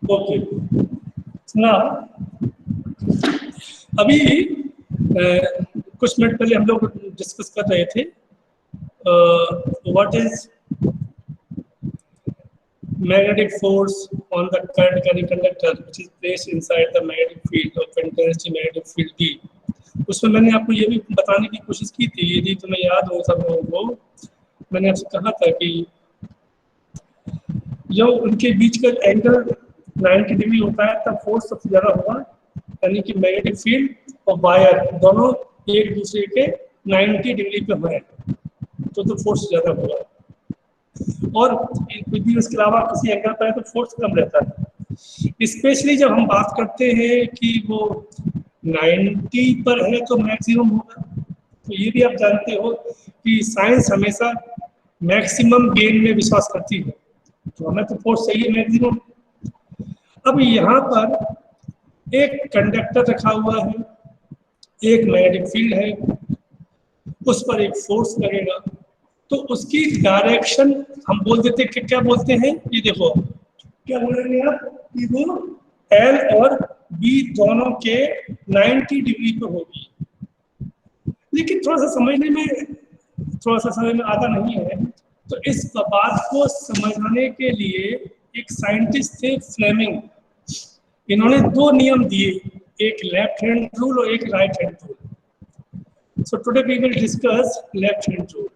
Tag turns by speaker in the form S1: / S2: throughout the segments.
S1: Okay ना, अभी कुछ मिनट पहले हम लोग डिस्कस कर रहे थे what is magnetic force on the current carrying conductor which is placed inside the magnetic field of intensity magnetic field D। उसमें मैंने आपको ये भी बताने की कोशिश की थी, यदि तुम्हें याद हो सब लोगों को, मैंने आपसे कहा था कि जो उनके बीच का एंगल 90 डिग्री होता है तब फोर्स सबसे ज़्यादा होगा, यानी कि मैग्नेटिक फील्ड और वायर दोनों एक दूसरे के 90 डिग्री पे हैं तो फोर्स ज़्यादा होगा, और यदि उसके अलावा किसी एंगल पर है तो फोर्स कम रहता है। स्पेशली जब हम बात करते हैं कि वो 90 पर है तो मैक्सिमम होगा, तो ये भी आप जानते हो कि साइंस हमेशा मैक्सिमम गेन में विश्वास करती है, तो हमें तो फोर्स चाहिए मैक्सिमम। अब यहाँ पर एक कंडक्टर रखा हुआ है, एक मैग्नेटिक फील्ड है, उस पर एक फोर्स लगेगा, तो उसकी डायरेक्शन हम बोल देते हैं, क्या बोलते हैं, ये देखो क्या बोलेंगे आप कि वो एल और बी दोनों के 90 डिग्री पे होगी। लेकिन थोड़ा सा समझ में आता नहीं है, तो इस बात को समझाने के लिए एक साइंटिस्ट थे फ्लेमिंग, इन्होंने दो नियम दिए, एक लेफ्ट हैंड रूल और एक right hand rule. So today we will discuss left hand rule.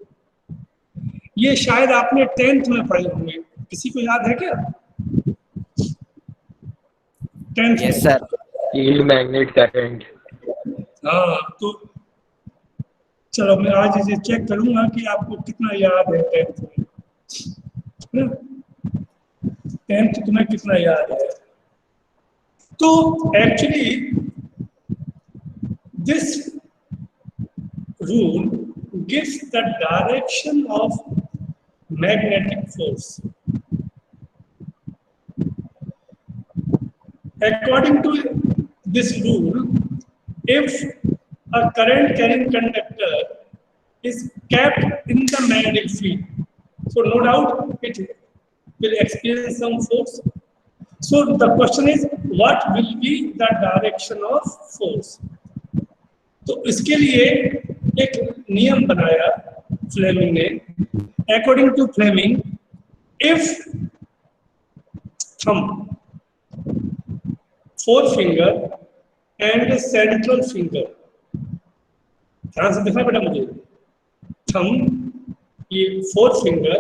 S1: ये शायद आपने 10th में पढ़े होंगे, किसी को याद है क्या 10th
S2: yes sir, field magnet current.
S1: हाँ, तो चलो मैं आज इसे चेक करूंगा कि आपको कितना याद है 10th में, 10th तुम्हें कितना याद है। तो actually this rule gives the direction of magnetic force. According to this rule, if a current carrying conductor is kept in the magnetic field, so no doubt it will experience some force. So the question is, what will be the direction of force? तो इसके लिए एक नियम बनाया Fleming ने। According to Fleming, if thumb, forefinger and central finger, ध्यान से देखना बेटा मुझे, thumb, ये forefinger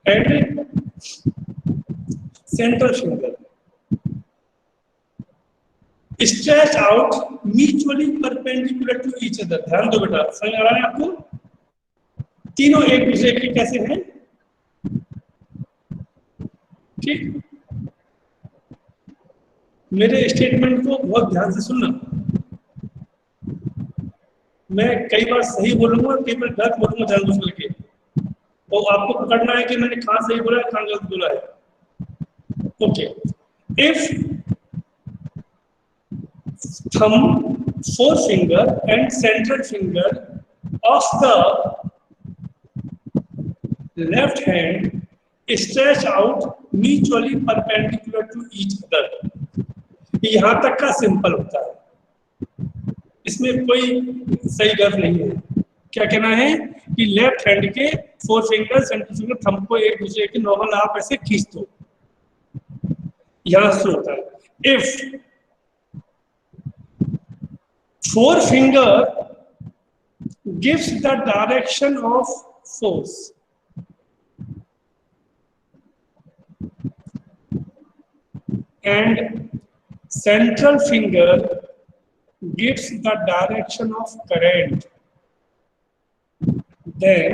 S1: and central finger stretch out mutually perpendicular to each other। ध्यान दो बेटा, समझ आ रहा है आपको? तीनों एक दूसरे के कैसे हैं, ठीक? मेरे स्टेटमेंट को बहुत ध्यान से सुनना, मैं कई बार सही बोलूंगा, कई बार गलत बोलूंगा जानबूझ करके, और आपको पकड़ना है कि मैंने कहां सही बोला है कहां गलत बोला है। Okay, if thumb, forefinger and central finger of the left hand stretch out mutually perpendicular to each other। यहां तक का सिंपल होता है, इसमें कोई सही गलत नहीं है। क्या कहना है कि लेफ्ट हैंड के four finger centre finger thumb को एक दूसरे के नॉर्मल आप ऐसे खींच दो, यहां से होता है। If forefinger gives the direction of force and central finger gives the direction of current, then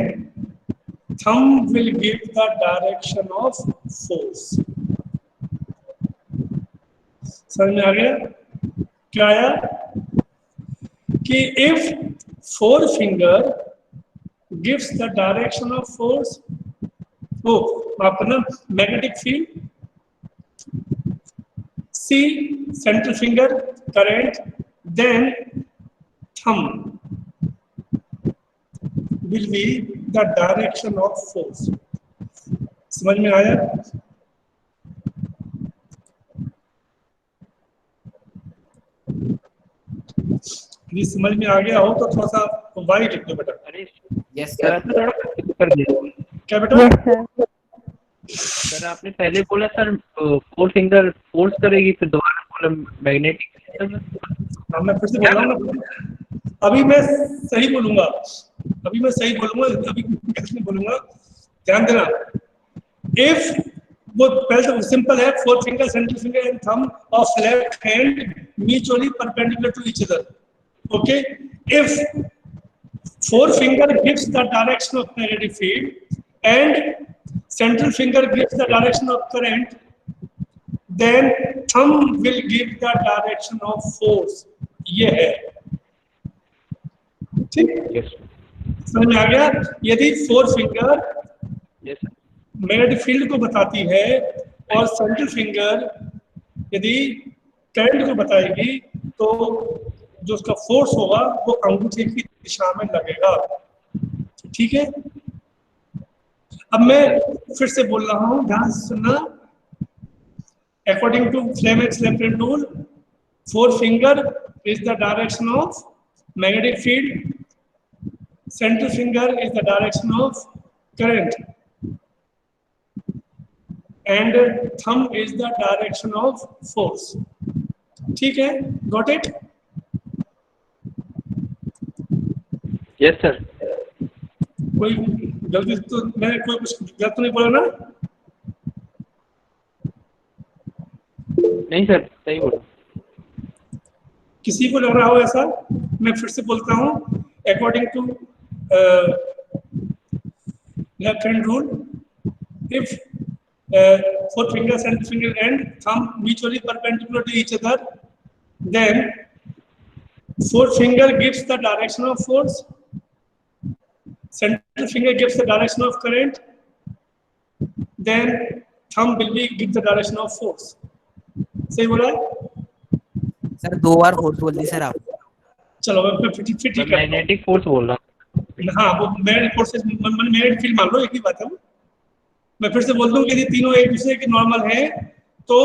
S1: thumb will give the direction of force। समझ में आ गया क्या आया कि if forefinger gives the direction of force, oh अपना magnetic field, C central finger current, then thumb will be the direction of force। समझ में आया? यदि समझ में आ गया हो तो थोड़ा सा वाई लिख दो बेटा।
S2: अरे
S3: यस
S2: सर
S3: सर।
S2: आपने थोड़ा confuse कर दिया।
S1: क्या बेटा?
S4: Yes sir.
S2: सर आपने पहले बोला सर फोर फिंगर फोर्स करेगी, फिर दोबारा बोला मैग्नेटिक।
S1: हाँ, मैं फिर से बोल रहा हूँ ना, अभी मैं सही बोलूंगा, अभी मैं सही बोलूंगा, अभी गलत नहीं बोलूंगा, ध्यान देना। इफ वो पहले तो सिंपल है, four finger centre finger and thumb of left hand mutually perpendicular to each other, okay. If forefinger gives the direction of magnetic field and central finger gives the direction of current, then thumb will give the direction of force। ये है, ठीक,
S2: yes
S1: समझ में आ गया? यदि four finger
S2: yes
S1: magnetic field को बताती है और सेंट्रल फिंगर यदि करंट को बताएगी, तो जो उसका फोर्स होगा वो अंगूठे की दिशा में लगेगा, ठीक है। अब मैं फिर से बोल रहा हूं, ध्यान से सुनना। According to Fleming's left rule, four finger is the direction of magnetic field, central finger is the direction of current and thumb is the direction of force, ठीक है। Got it?
S2: Yes sir.
S1: कोई गलती तो मैंने कोई कुछ गलत तो नहीं बोला ना?
S2: नहीं सर सही बोला।
S1: किसी को लग रहा हो ऐसा? मैं फिर से बोलता हूँ, according to left hand rule, if four fingers and finger and thumb mutually perpendicular to each other, then forefinger gives the direction of force, central finger gives the direction of current, then thumb will be give the direction of force। सही बोला है?
S3: Sir 2 बार force बोल दी sir आप।
S1: चलो मैं फिर ठीक है,
S2: मैग्नेटिक फोर्स बोल रहा हूँ।
S1: हाँ वो मैग्नेटिक फोर्स मैग्नेटिक फील्ड मान लो, एक ही बात है वो। मैं फिर से बोल दूं कि यदि तीनों एक दूसरे के नॉर्मल हैं तो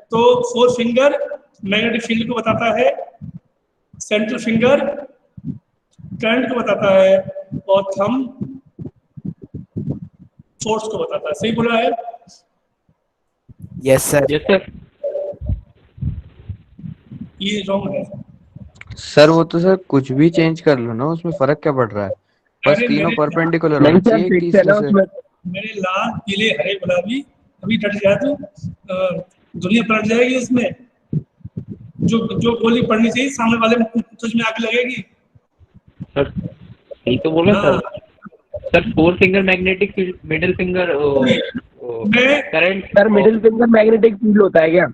S1: फोर फिंगर मैग्नेटिक फील्ड को बताता है, सेंट्रल फिंगर करंट को बताता है और थंब फोर्स को बताता है। सही बोला है?
S3: Yes sir.
S2: Yes sir.
S1: ये रॉन्ग है
S5: सर। वो तो सर कुछ भी चेंज कर लो ना, उसमें फर्क क्या पड़ रहा है? बस
S1: अरे
S5: तीनों
S1: मेरे
S5: परपेंडिकुलर होना चाहिए एक तीसरे से।
S1: मेरे लाल पीले हरे गुलाबी, अभी डट गया तो दुनिया पलट जाएगी उसमें। जो गोली पड़नी चाहिए सामने वाले में तुझ में आग लगेगी।
S2: सर सही तो बोला sir. Sir four finger magnetic field, middle finger
S1: मैं
S2: current.
S4: Sir middle finger magnetic field होता है क्या?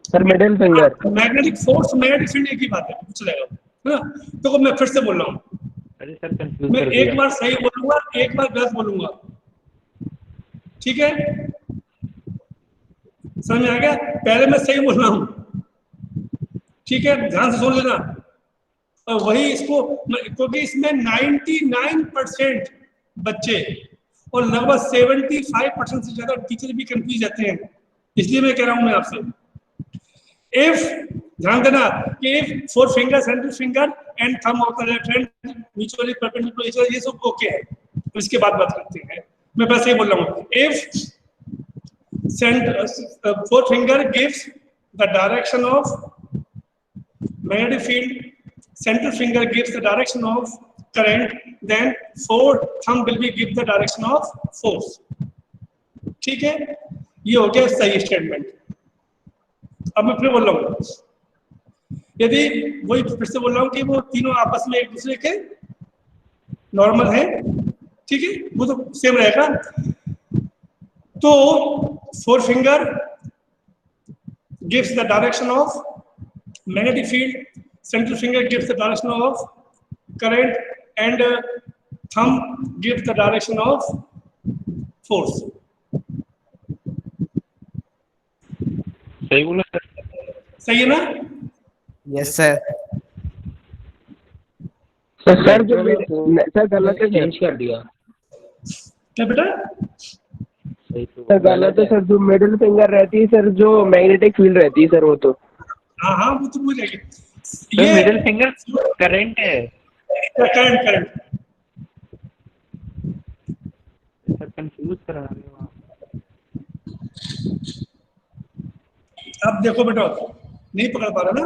S4: Sir middle finger
S1: magnetic force magnetic field एक ही बात है, कुछ चलेगा है ना। तो मैं फिर से बोल रहा हूँ,
S2: अरे सर कंफ्यूज
S1: मैं
S2: कर
S1: एक
S2: दिया।
S1: बार सही बोलूंगा, एक बार गलत बोलूंगा, ठीक है? समझ में आ गया? पहले मैं सही बोल रहा हूँ, ठीक है, ध्यान से सुन लेना। और वही इसको, क्योंकि इसमें 99% बच्चे और लगभग 75% से ज्यादा टीचर भी कंफ्यूज जाते हैं, इसलिए मैं कह रहा हूं मैं आपसे। इफ ध्यान देना कि if four finger central finger and thumb of the left hand mutually perpendicular each other, ये सब ओके है, तो इसके बाद बात करते हैं। मैं बस ये बोल रहा हूँ, if fourth finger gives the direction of magnetic field, central finger gives the direction of current, then fourth thumb will be give the direction of force। ठीक है, ये हो गया सही स्टेटमेंट। अब मैं फिर बोल रहा हूँ, यदि वही फिर से बोल रहा हूँ कि वो तीनों आपस में एक दूसरे के नॉर्मल है, ठीक है, वो तो सेम रहेगा। तो four finger gives the direction of magnetic field, central finger gives the direction of current, and thumb gives the direction of force।
S2: सही बोला सर।
S1: सही है ना?
S3: Yes sir.
S4: सर जो सर गलत है
S2: चेंज कर दिया।
S1: क्या बेटा?
S2: सही तो
S4: सर गलत है सर। जो मिडिल फिंगर रहती है सर, जो मैग्नेटिक फील्ड रहती है सर, वो तो
S1: हाँ हाँ, वो तो भूल जाएगी।
S2: तो
S1: ये
S2: मिडिल फिंगर करंट है।
S1: करंट करंट
S2: सर कंफ्यूज करा रहे हो आप।
S1: अब देखो बेटा, नहीं पकड़ पा रहा ना,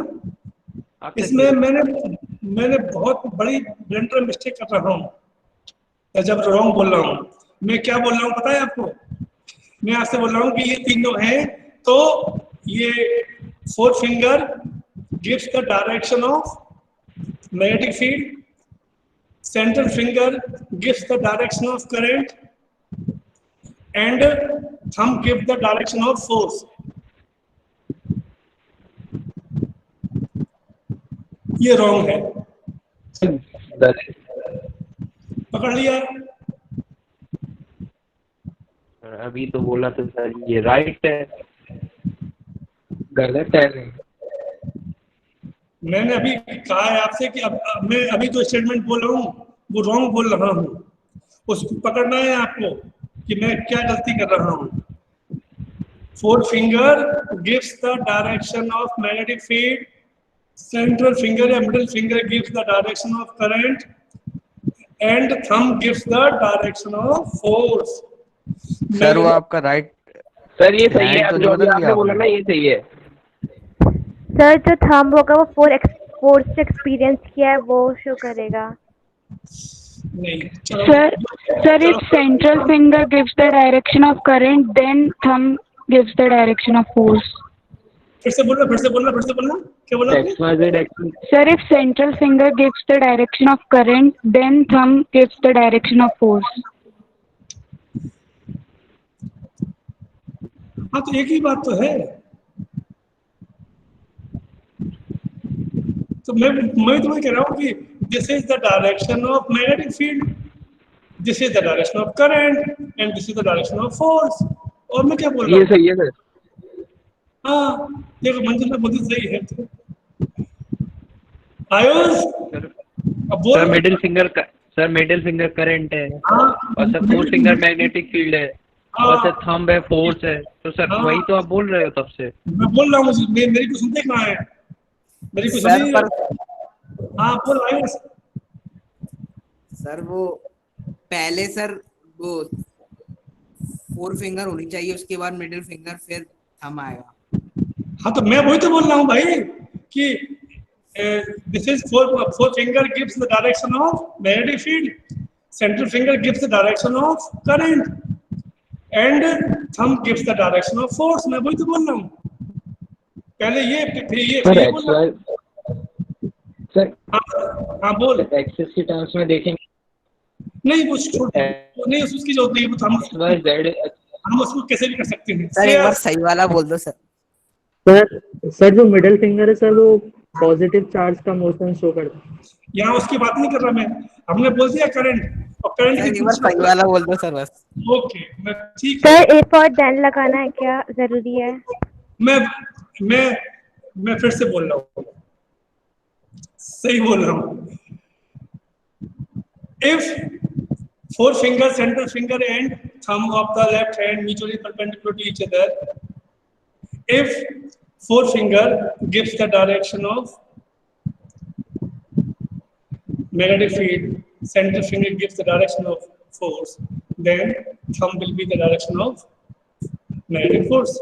S2: आप
S1: इसमें मैंने मैंने बहुत बड़ी ब्लेंडर मिस्टेक कर रहा हूँ जब रॉन्ग बोल रहा हूँ। मैं क्या बोल रहा हूँ पता है आपको? मैं आपसे बोल रहा हूँ कि ये तीनों हैं, तो ये four finger gives the direction of magnetic field, central finger gives the direction of current, and thumb give the direction of force. ये रॉन्ग है, पकड़ लिया?
S2: अभी तो बोला तो सर ये राइट है।
S4: गलत है।
S1: मैंने अभी कहा है आपसे कि अब मैं अभी जो स्टेटमेंट बोल रहा हूँ वो रॉन्ग बोल रहा हूँ, उसको पकड़ना है आपको कि मैं क्या गलती कर रहा हूँ। Four finger gives the direction of magnetic field, central finger या middle finger gives the direction of current, and thumb gives the direction of force.
S5: Sir वो आपका राइट
S4: सर ये सही है,
S5: हैंड तो
S4: अब
S5: नहीं
S4: जो अभी
S5: बदल
S4: आपने
S5: दिया
S4: बोला ना
S5: आपने?
S4: ये सही है।
S6: सर जो थंब होगा वो फोर्स से एक्सपीरियंस किया है वो शो करेगा।
S1: नहीं, चलो
S7: Sir, if central finger gives the direction of current, then thumb gives the direction of force.
S1: फिर से बोलना, फिर से बोलना, फिर से बोलना, क्या बोला आपने?
S4: XYZ
S7: Sir, if central finger gives the direction of current, then thumb gives the direction of force.
S1: हाँ तो एक ही बात तो है। तो मैं तुम्हें कह रहा हूँ कि this is the direction of magnetic field, this is the direction of current, and this is the direction of force. और मैं क्या बोल रहा
S4: ये
S1: हूँ?
S4: सही है सर।
S1: हाँ देखो, मंजिल में बुद्धि सही है। आयुष, अब बोल।
S2: सर मिडिल फिंगर करंट है,
S1: हाँ,
S2: और sir four finger magnetic field है, और सर थंब है फोर्स है। तो सर
S1: हाँ।
S2: वही तो आप बोल रहे हो तब से।
S1: मैं बोल रहा हूँ, मेरी को सुनते कहाँ है? मेरी को
S3: सर
S1: सुनी?
S3: पर
S1: हाँ बोल आयुष।
S3: सर वो पहले सर वो फोर फिंगर होनी चाहिए, उसके बाद मिडिल फिंगर, फिर थंब आएगा।
S1: हाँ तो मैं वही तो बोल रहा हूँ भाई कि this is four finger gives the direction of magnetic field, central finger gives the direction of current, and thumb gives the direction of force. मैं वही तो बोल रहा हूँ, पहले ये फिर ये
S4: सर
S1: फिर ये बोल रहा हूँ।
S4: सर
S1: हाँ बोल।
S4: एक्सेस के टर्म्स में देखेंगे
S1: नहीं कुछ नहीं, उसकी जरूरत नहीं, वो तो हम उसको कैसे भी कर सकते हैं।
S3: सर एक बार सही वाला बोल दो सर।
S8: सर जो मिडिल फिंगर है सर वो पॉजिटिव चार्ज का मोशन शो करता है।
S1: यहाँ उसकी बात नहीं कर रहा मैं, हमने बोल दिया करंट, और करंट
S3: सर एक बार सही वाला बोल दो सर बस।
S1: ओके, मैं ठीक है।
S6: सर इफ और देन लगाना है क्या जरूरी है?
S1: मैं मैं फिर से बोल रहा हूँ, सही बोल रहा हूँ। If four fingers, central finger and thumb of the left hand mutually perpendicular to each other, if four finger gives the direction of magnetic field, central finger gives the direction of force, then thumb will be the direction of magnetic force.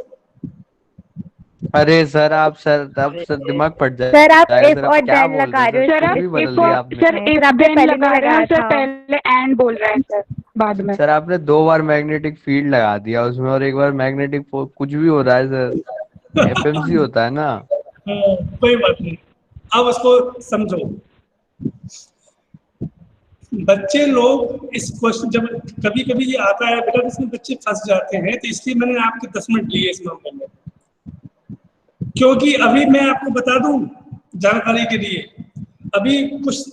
S5: अरे sir आप sir दिमाग फट जाए।
S6: Sir आप
S5: जाएगा
S6: if
S5: sir, आप
S6: और
S5: क्या
S6: देन
S5: बोल
S6: लगा
S5: रहे
S6: रहे
S5: हो?
S6: हो।
S5: कुछ भी बदल दिया आपने।
S7: सर if
S6: आपने
S7: then
S6: पहले
S7: लगा
S6: नहीं
S7: रहे हो
S6: लगाया
S7: सर,
S6: था।
S7: पहले and बोल रहे हैं सर बाद में।
S5: सर आपने 2 बार मैग्नेटिक फील्ड लगा दिया उसमें, और 1 बार मैग्नेटिक कुछ भी हो रहा है सर, एफएमसी होता है ना।
S1: कोई बात नहीं, अब उसको समझो। बच्चे लोग इस क्वेश्चन जब कभी कभी ये आता है बेटा, इसमें बच्चे फंस जाते हैं, तो इसलिए मैंने आपके 10 मिनट लिए इस मामले में, क्योंकि अभी मैं आपको बता दूं जानकारी के लिए, अभी कुछ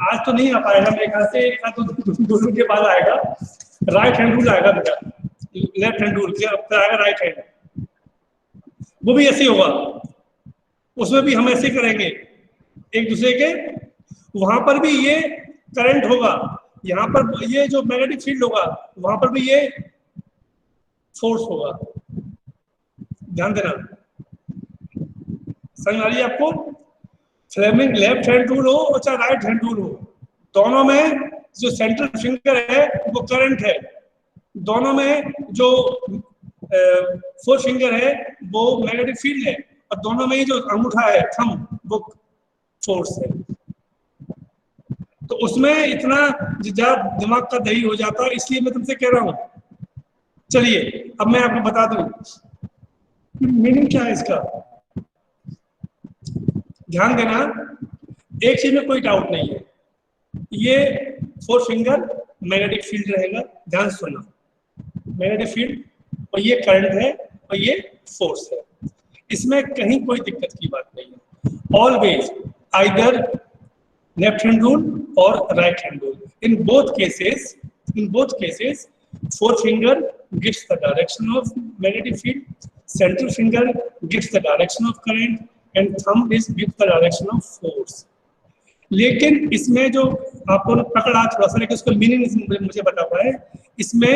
S1: आज तो नहीं आ पाएगा मेरे ख्याल से, एक आध दो दिन के बाद आएगा। राइट हैंड रूल आएगा बेटा, लेफ्ट हैंड रूल क्या आएगा, राइट हैंड, वो भी ऐसे ही होगा। उसमें भी हम ऐसे करेंगे एक दूसरे के, वहां पर भी ये करंट होगा, यहाँ पर ये जो मैग्नेटिक फील्ड होगा वहां पर भी ये फोर्स होगा। ध्यान देना, समझ आ रही है आपको? फ्लेमिंग लेफ्ट हैंड रूल हो और चाहे राइट हैंड रूल हो, दोनों में जो सेंट्रल फिंगर है वो करंट है, दोनों में जो फोर फिंगर है वो मैग्नेटिक फील्ड है, और दोनों में ही जो अंगूठा है थंब वो फोर्स है। तो उसमें इतना ज्यादा दिमाग का दही हो जाता है, इसलिए मैं तुमसे कह रहा हूं। चलिए अब मैं आपको बता दूं मीनिंग क्या है इसका। ध्यान देना, एक चीज में कोई डाउट नहीं है, ये फोर फिंगर मैग्नेटिक फील्ड रहेगा, ध्यान सुनना, मैग्नेटिक फील्ड, और ये करंट है और ये फोर्स है, इसमें कहीं कोई दिक्कत की बात नहीं है। Always either left hand rule or right hand rule, in both cases four finger gives the direction of magnetic field, central finger gives the direction of current, and thumb gives the direction of force. लेकिन इसमें जो आपको पकड़ा थोड़ा सा, लेकिन उसका meaning मुझे बता पाए, इसमें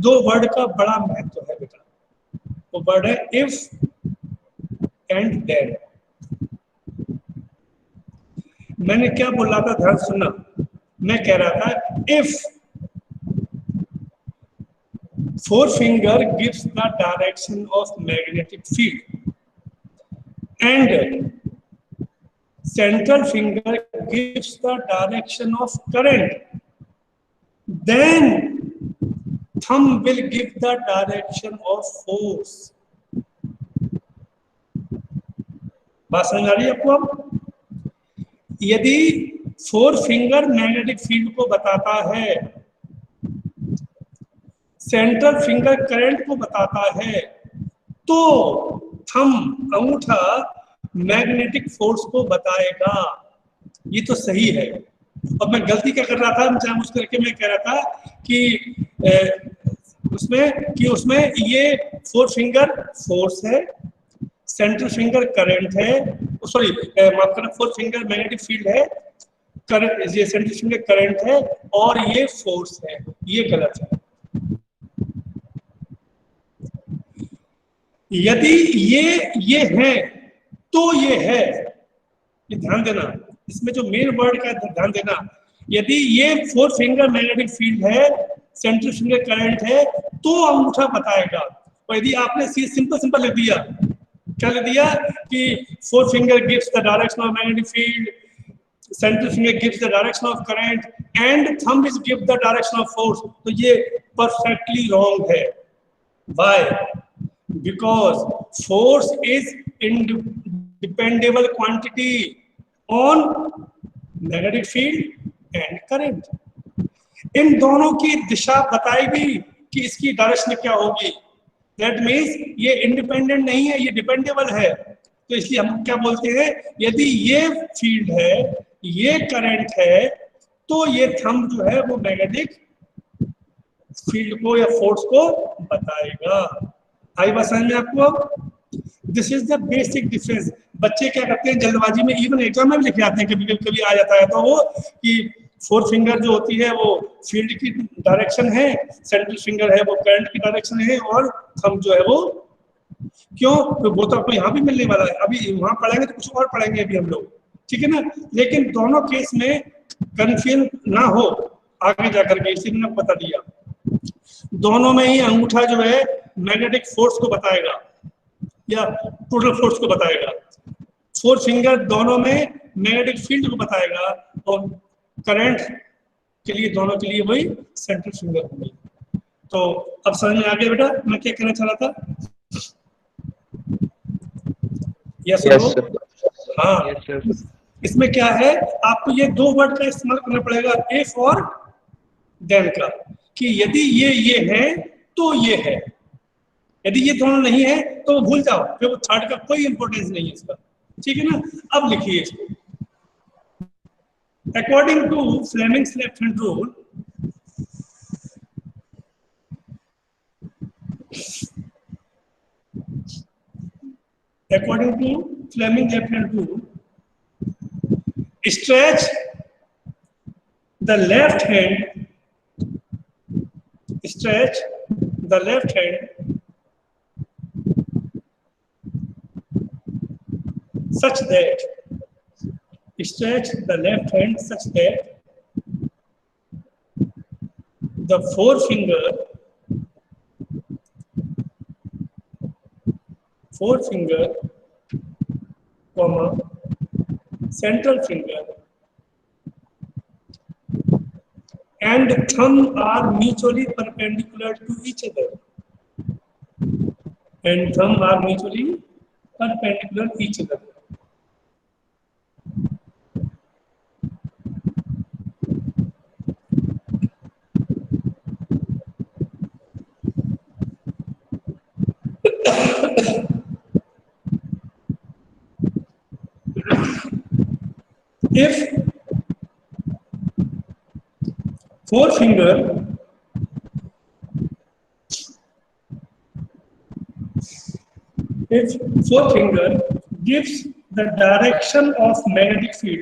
S1: दो वर्ड का बड़ा महत्व है बेटा, वो वर्ड है इफ एंड देन। मैंने क्या बोल रहा था, ध्यान सुनना, मैं कह रहा था if four finger gives the direction of magnetic field and central finger gives the direction of current, then thumb will give the direction of force. बात समझ आ रही है आपको? अब यदि फोर फिंगर मैग्नेटिक फील्ड को बताता है, सेंट्रल फिंगर करंट को बताता है, तो थंब अंगूठा मैग्नेटिक फोर्स को बताएगा। ये तो सही है। अब मैं गलती क्या कर रहा था, जानबूझ करके मैं कह रहा था कि उसमें ये फोर फिंगर फोर्स है, सेंट्रल फिंगर करंट है, सॉरी माफ करना, फोर फिंगर मैग्नेटिक फील्ड है, करंट, ये सेंट्रल फिंगर करंट है और ये फोर्स है। ये गलत है। यदि ये है तो ये है, ये ध्यान देना, इसमें जो मेन वर्ड का ध्यान देना, यदि ये फोर फिंगर मैग्नेटिक फील्ड है, सेंट्रल फिंगर करंट है, तो अंगूठा बताएगा। और यदि आपने सिंपल लिख दिया, क्या लिख दिया कि four finger gives the direction of magnetic field, central finger gives the direction of current and thumb is give the direction of force, तो ये परफेक्टली रॉन्ग है। Why? Because force is independable quantity on magnetic field and current. इन दोनों की दिशा बताएगी कि इसकी direction क्या होगी। That means ये इंडिपेंडेंट नहीं है, ये डिपेंडेबल है। तो इसलिए हम क्या बोलते हैं, यदि ये फील्ड है, ये करंट है, तो ये थंब जो है वो मैग्नेटिक फील्ड को या फोर्स को बताएगा। आई बात समझ में आपको? This is the basic difference. बच्चे क्या करते हैं जल्दबाजी में, इवन एग्जाम में भी लिखे आते हैं, कभी आ जाता है तो वो कि फोर फिंगर जो होती है वो फील्ड की डायरेक्शन है, सेंट्रल फिंगर है वो करंट की डायरेक्शन है, और थंब जो है वो क्यों, वो तो आपको यहाँ भी मिलने वाला है, अभी वहां पढ़ेंगे तो कुछ और पढ़ेंगे अभी हम लोग, ठीक है ना। लेकिन दोनों केस में कंफ्यूजन ना हो आगे जाकर के, इसलिए मैंने बता दिया। दोनों में ही अंगूठा जो है मैग्नेटिक फोर्स को बताएगा या टोटल फोर्स को बताएगा। फोर फिंगर दोनों में मैग्नेटिक फील्ड को बताएगा, और करंट के लिए दोनों के लिए वही सेंट्रल फिंगर होगी। तो अब समझ में आ गया बेटा मैं क्या कहना चाह रहा था? Yes sir. हाँ, इसमें क्या है, आपको ये दो वर्ड का इस्तेमाल करना पड़ेगा, इफ और देन का, कि यदि ये है तो ये है, यदि ये दोनों नहीं है तो भूल जाओ, फिर वो थर्ड का कोई इंपॉर्टेंस नहीं है इसका, ठीक है ना। अब लिखिए इसको, according to Fleming's left hand rule, according to Fleming left hand rule, stretch the left hand such that stretch the left hand such that the forefinger comma central finger and thumb are mutually perpendicular to each other. If forefinger gives the direction of magnetic field,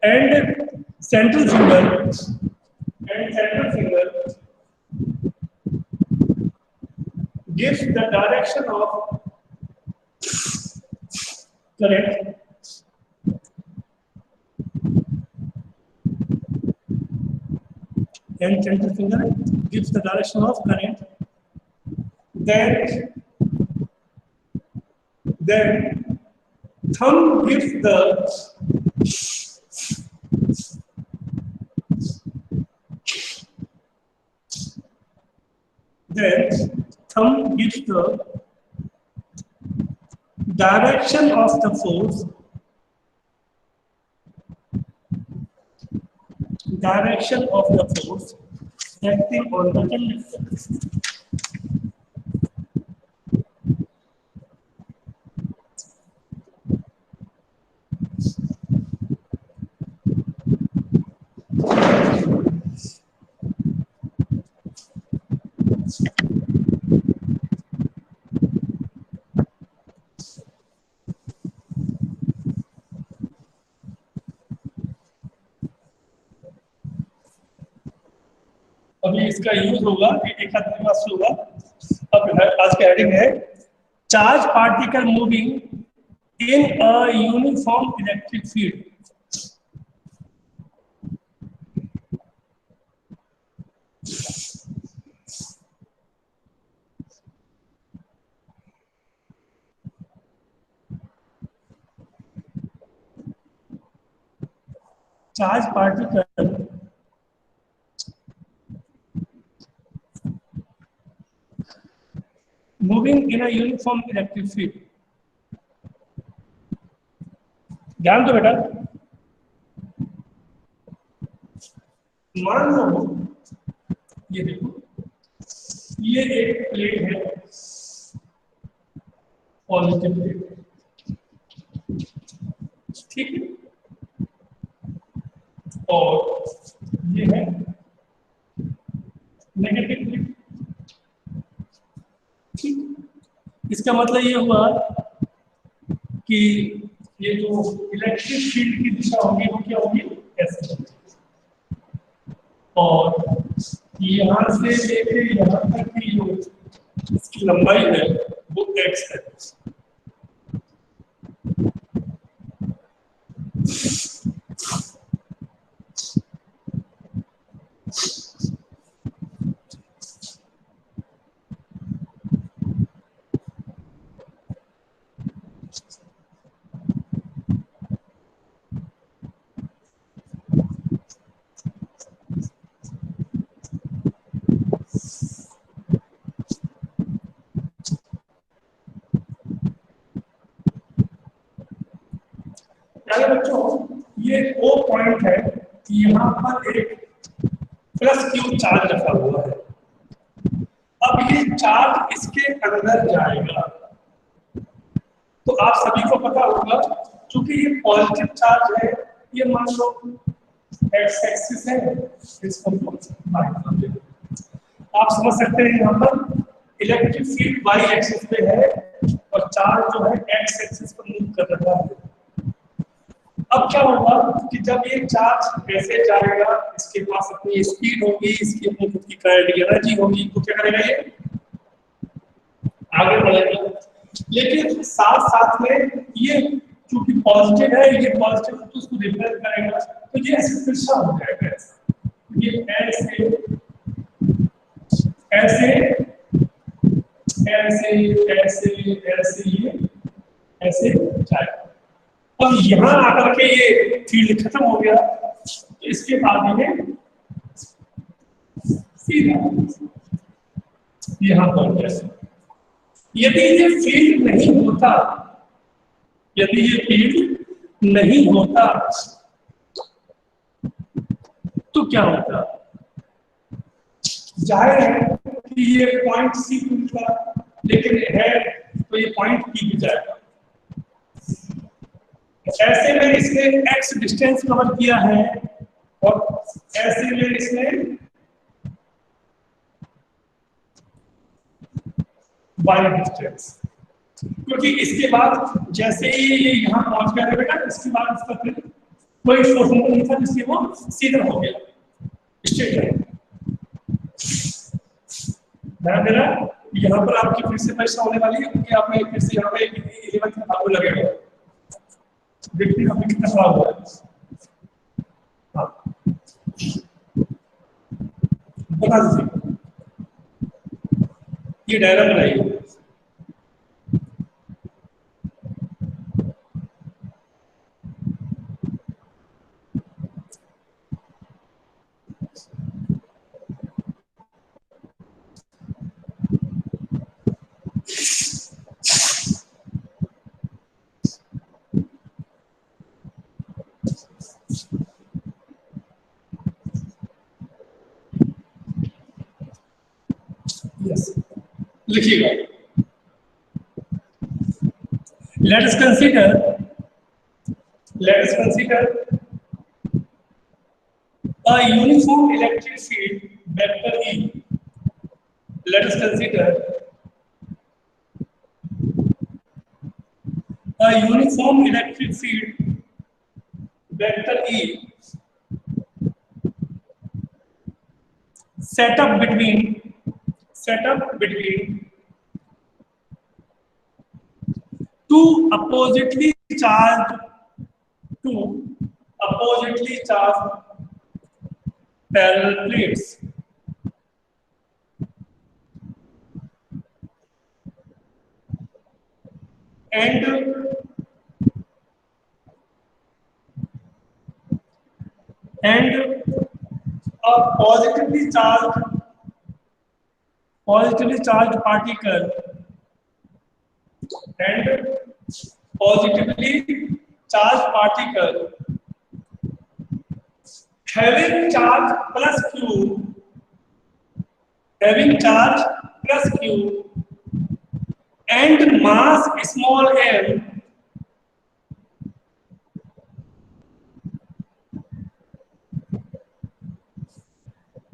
S1: and central finger gives the direction of current, then thumb gives the direction of the force acting on the conductor. अभी इसका use होगा एक आध होगा। अब आज का heading है charge particle moving in a uniform electric field. Charge particle moving in a uniform electric field। ध्यान दो बेटा, मान लो ये देखो, ये एक प्लेट है, पॉजिटिव प्लेट, ठीक है, और ये है नेगेटिव प्लेट। इसका मतलब ये हुआ कि ये जो इलेक्ट्रिक फील्ड की दिशा होगी वो क्या होगी, ऐसे होगी, और यहाँ से लेके यहाँ तक की जो इसकी लंबाई है वो x है। बच्चों ये वो पॉइंट है कि यहाँ पर एक प्लस क्यू चार्ज रखा हुआ है। अब ये चार्ज इसके अंदर जाएगा, तो आप सभी को पता होगा क्योंकि ये पॉजिटिव चार्ज है, ये मान लो एक्स एक्सिस है, इसको आप समझ सकते हैं यहाँ पर इलेक्ट्रिक फील्ड वाई एक्सिस पे है और चार्ज जो है एक्स एक्सिस पर मूव कर रहा है। अब क्या होगा कि जब ये चार्ज ऐसे जाएगा, इसके पास अपनी स्पीड होगी, इसकी अपनी खुद की काइनेटिक एनर्जी होगी, तो क्या करेगा ये आगे बढ़ेगा। लेकिन साथ साथ में ये क्योंकि पॉजिटिव है, ये पॉजिटिव तो उसको रिपेल करेगा, तो ये ऐसे तिरछा हो जाएगा, ये ऐसे ऐसे ऐसे ऐसे ऐसे ये ऐसे जाएगा। और यहाँ आकर के ये फील्ड खत्म हो गया, तो इसके बाद ये सीधा यहाँ पर जैसे यदि ये फील्ड नहीं होता, यदि ये फील्ड नहीं होता तो क्या होता? जाहिर है कि ये पॉइंट सी मिलता, लेकिन है तो ये पॉइंट पी भी जाएगा। ऐसे में इसने x डिस्टेंस कवर किया है और ऐसे में इसने y डिस्टेंस, क्योंकि इसके बाद जैसे ही ये यहाँ पहुंच गया है बेटा, इसके बाद इसका फिर कोई फोर्स नहीं था, जिससे वो सीधा हो गया स्ट्रेट लाइन। ध्यान देना, यहाँ पर आपकी फिर से परीक्षा होने वाली है, क्योंकि आपने फिर से यहाँ पे 11th में आपको लगेगा। देखते हैं हमें कितना सवाल हुआ है। हाँ, बता दीजिए, ये डायग्राम बनाइए। लिखिएगा। Let us consider a uniform electric field vector E. Let us consider a uniform electric field vector E set up between two oppositely charged parallel plates. And a positively charged particle having charge plus q and mass small m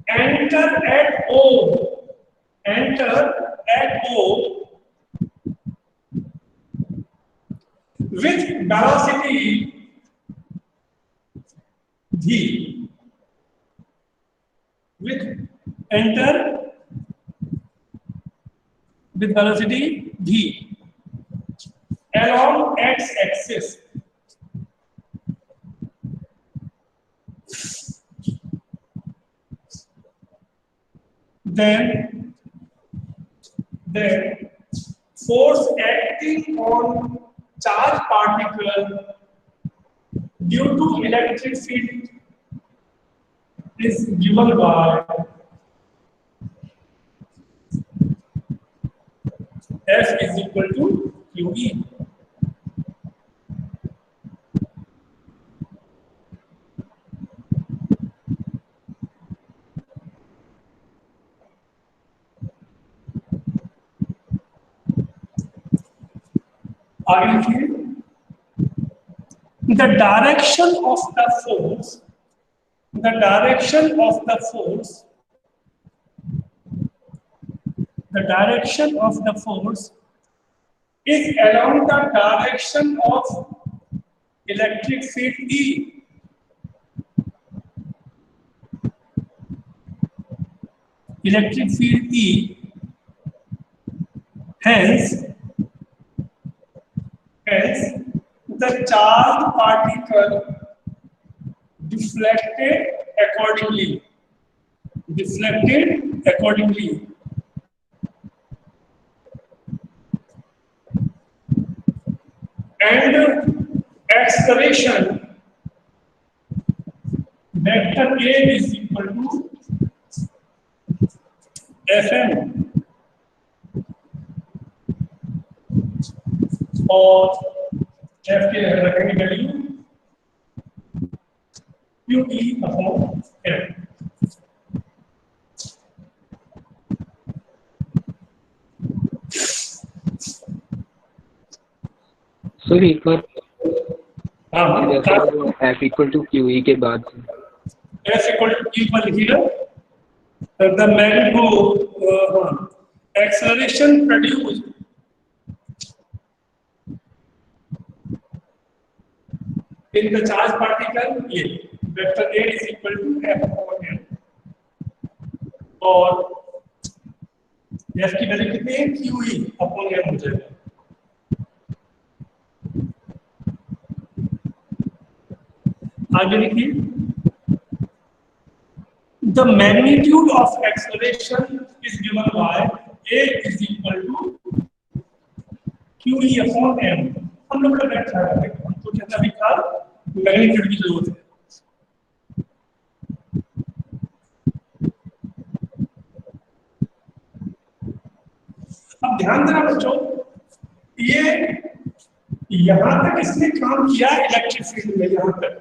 S1: enter at O with velocity v, with velocity v along x-axis. Then force acting on charge particle due to electric field is given by F is equal to QE. आगे लिखिए, the direction of the force is along the direction of electric field E, electric field E, hence the charged particle deflected accordingly, and acceleration vector A is equal to Fm, और F के रखेंगे value QE upon M।
S9: Sir एक बार
S1: हाँ,
S9: F equal to QE के बाद
S1: F equal to Q पर लिखिएगा। The magnitude acceleration produced in the charged particle A, vector A is equal to F upon M, और F की value कितनी है? QE upon M हो जाएगा। आगे लिखिए, the magnitude of acceleration is given by A is equal to QE upon M। हम लोग का बैठा है, हमको कितना भी था मैग्नीट्यूड की जरूरत है। अब ध्यान देना बच्चों, ये यहां तक इसने काम किया इलेक्ट्रिक फील्ड में, यहां तक,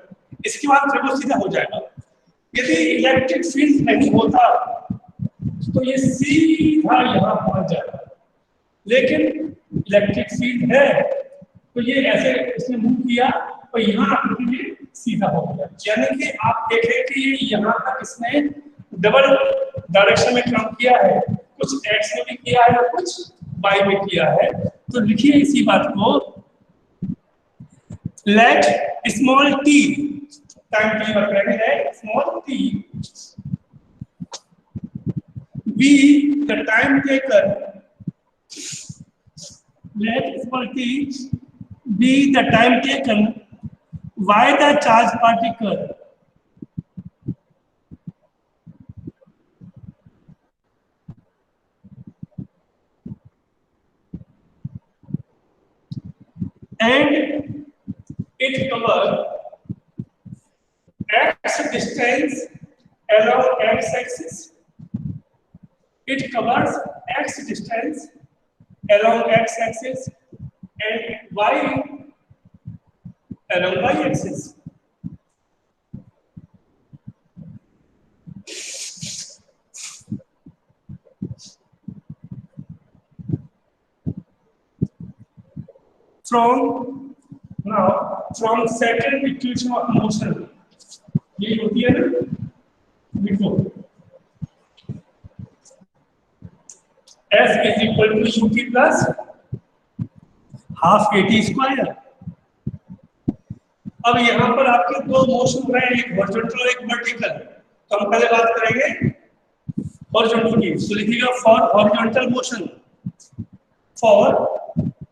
S1: इसके बाद फिर वो सीधा हो जाएगा। यदि इलेक्ट्रिक फील्ड नहीं होता तो ये सीधा यहां पहुंच जाएगा, लेकिन इलेक्ट्रिक फील्ड है तो ये ऐसे इसने मूव किया और यहाँ आकर ये सीधा हो गया। यानी कि आप देखें कि ये यहाँ तक इसने डबल डायरेक्शन में काम किया है, कुछ एक्स में भी किया है और कुछ वाई में किया है। तो लिखिए इसी बात को, लेट स्मॉल टी टाइम के लिए बात करेंगे, let small T be the time taken, let small t be the time taken by the charged particle and it covers x distance along x axis, it covers x distance along x axis and y along y axis। from second equation of motion, ये होती है ना, देखो F is equal to ut plus half at square. अब यहाँ पर आपके दो मोशन हो रहे हैं, एक हॉरिजॉन्टल और एक वर्टिकल। तो हम पहले बात करेंगे हॉरिजॉन्टल की, तो लिखिएगा for horizontal motion, for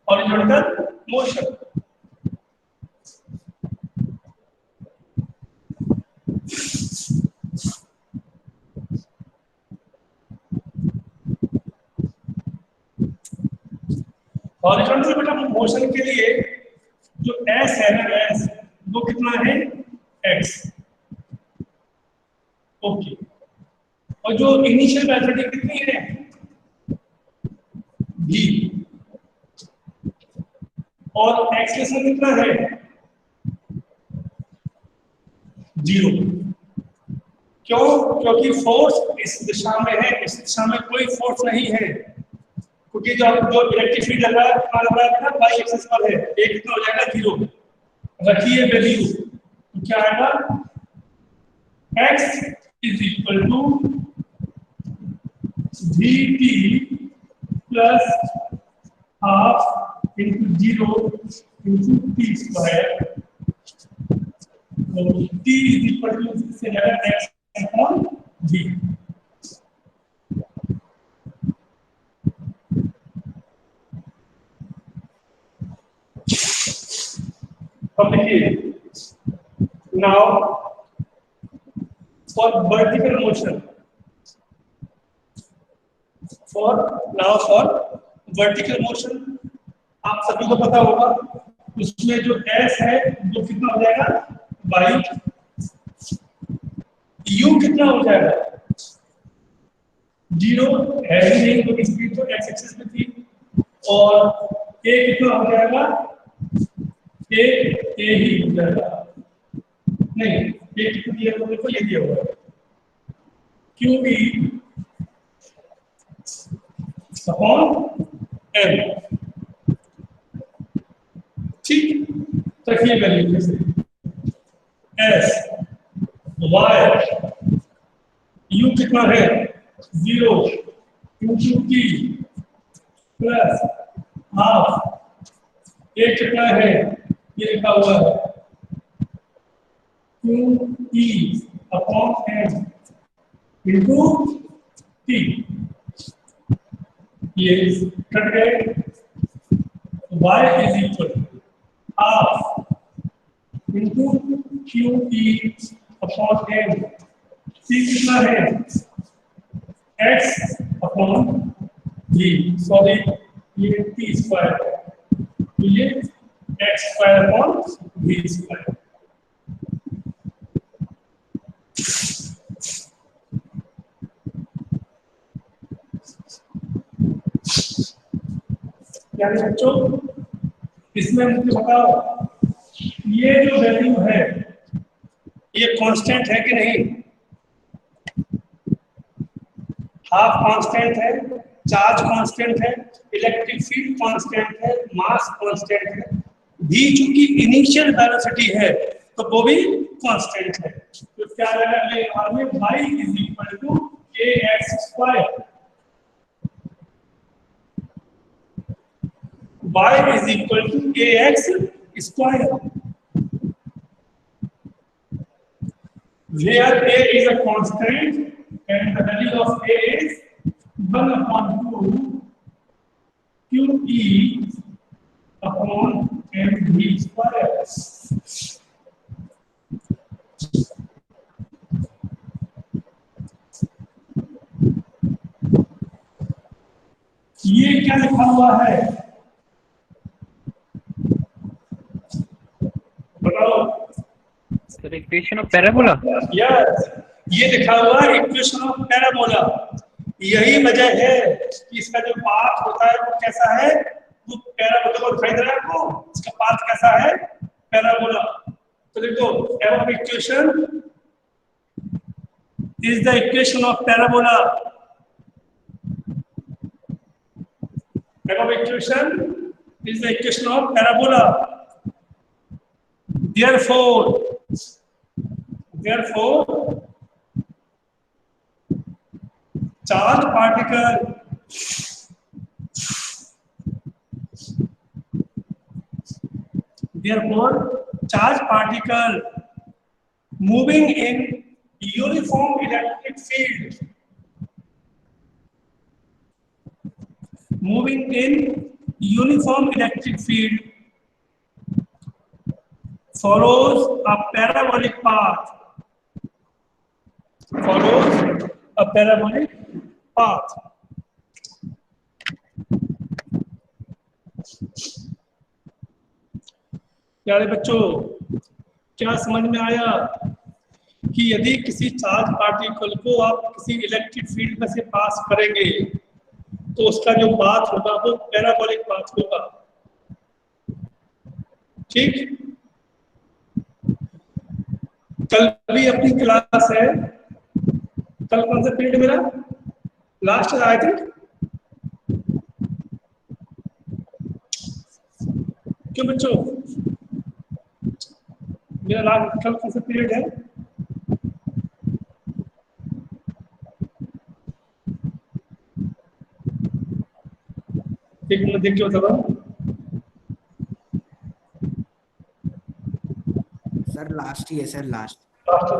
S1: horizontal motion horizontal बेटा मोशन के लिए जो s है ना, s वो कितना है x, ओके। और जो इनिशियल वेलोसिटी कितनी है v, और एक्सेलरेशन कितना है 0। क्यों? क्योंकि फोर्स इस दिशा में है, इस दिशा में कोई फोर्स नहीं है, क्योंकि जो इलेक्ट्रिक फील्ड लग रहा है ना वाई एक्सिस पर है, एक कितना हो जाएगा 0। रखिए वैल्यू, तो क्या आएगा x is equal to vt plus half into 0 into t square तो T इज इक्वल टू से जाएगा x अपॉन v। अब देखिए now for vertical motion, for vertical motion आप सभी को पता होगा, उसमें जो s है वो कितना हो जाएगा y, u कितना हो जाएगा 0 है ही नहीं क्योंकि स्पीड तो x एक्सिस में थी, और a कितना हो जाएगा a ही हो जाएगा, नहीं a कितना दिया तो देखो ये दिया हुआ है QE अपॉन m। ठीक, तो ये वैल्यू कैसे s y u कितना है 0 Q प्लस हाफ a कितना है ये लिखा हुआ है QE upon m into t, ये कट गए, y is equal half into QE upon m, t कितना है x अपॉन v, सॉरी ये t स्क्वायर है, तो ये x square upon v square. यानी बच्चों इसमें मुझे बताओ ये जो वैल्यू है ये कांस्टेंट है कि नहीं, हाफ कांस्टेंट है, चार्ज कांस्टेंट है, इलेक्ट्रिक फील्ड कांस्टेंट है, मास कांस्टेंट है, भी चूंकि इनिशियल वेलोसिटी है तो वो भी कांस्टेंट है, तो क्या रहेगा में y is equal to ax square, y is equal to ax square, where a is a constant and the value of a is 1 upon 2 QE upon mv square। ये क्या लिखा हुआ है बताओ
S2: sir equation of parabola,
S1: yes ये लिखा हुआ है इक्वेशन ऑफ पैराबोला। यही वजह है कि इसका जो पाथ होता है वो कैसा है, वो पैराबोला को दिखाई दे रहा है आपको, इसका पाथ कैसा है पैराबोला। तो देखो F equation is the equation of parabola, F equation is the equation of parabola. Therefore, charge particle moving in uniform electric field, follows a parabolic path, प्यारे बच्चों क्या समझ में आया कि यदि किसी चार्ज पार्टिकल को आप किसी इलेक्ट्रिक फील्ड में से पास करेंगे तो उसका जो पाथ होगा वो पैराबोलिक पाथ होगा। ठीक, कल भी अपनी क्लास है, कल कौन सा पीरियड मेरा लास्ट आई थिंक, क्यों बच्चों मेरा लास्ट कल कौन सा पीरियड है, एक मिनट देख के बताओ।
S3: सर लास्ट ही है सर, लास्ट।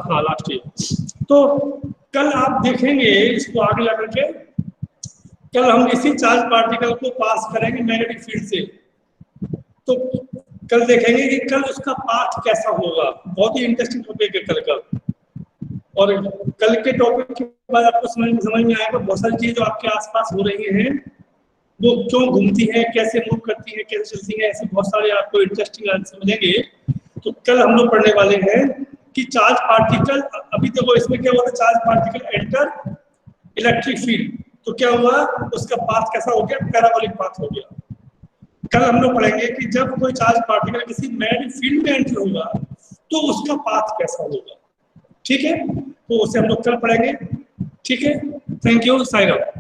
S1: हाँ लास्ट ईयर। तो कल आप देखेंगे इसको आगे जाकर के, कल हम इसी चार्ज पार्टिकल को पास करेंगे मैग्नेटिक फील्ड से। तो कल देखेंगे कि कल उसका पाथ कैसा होगा, बहुत ही इंटरेस्टिंग टॉपिक है कल का। और कल के टॉपिक के बाद आपको समझ में आएगा बहुत सारी चीजें जो आपके आसपास हो रही हैं वो क्यों घूमती हैं, कैसे मूव करती हैं, कैसे चलती हैं, ऐसे बहुत सारे आपको इंटरेस्टिंग आंसर मिलेंगे। तो कल हम लोग पढ़ने वाले हैं कि चार्ज पार्टिकल, अभी देखो इसमें क्या हुआ था, charge particle enter electric field, तो क्या हुआ, उसका पाथ कैसा हो गया, पैराबोलिक पाथ हो गया। कल हम लोग पढ़ेंगे कि जब कोई चार्ज पार्टिकल किसी मैग्नेटिक फील्ड में एंटर होगा तो उसका पाथ कैसा होगा। ठीक है, तो उसे हम लोग कल पढ़ेंगे। ठीक है, थैंक यू, साइन अप।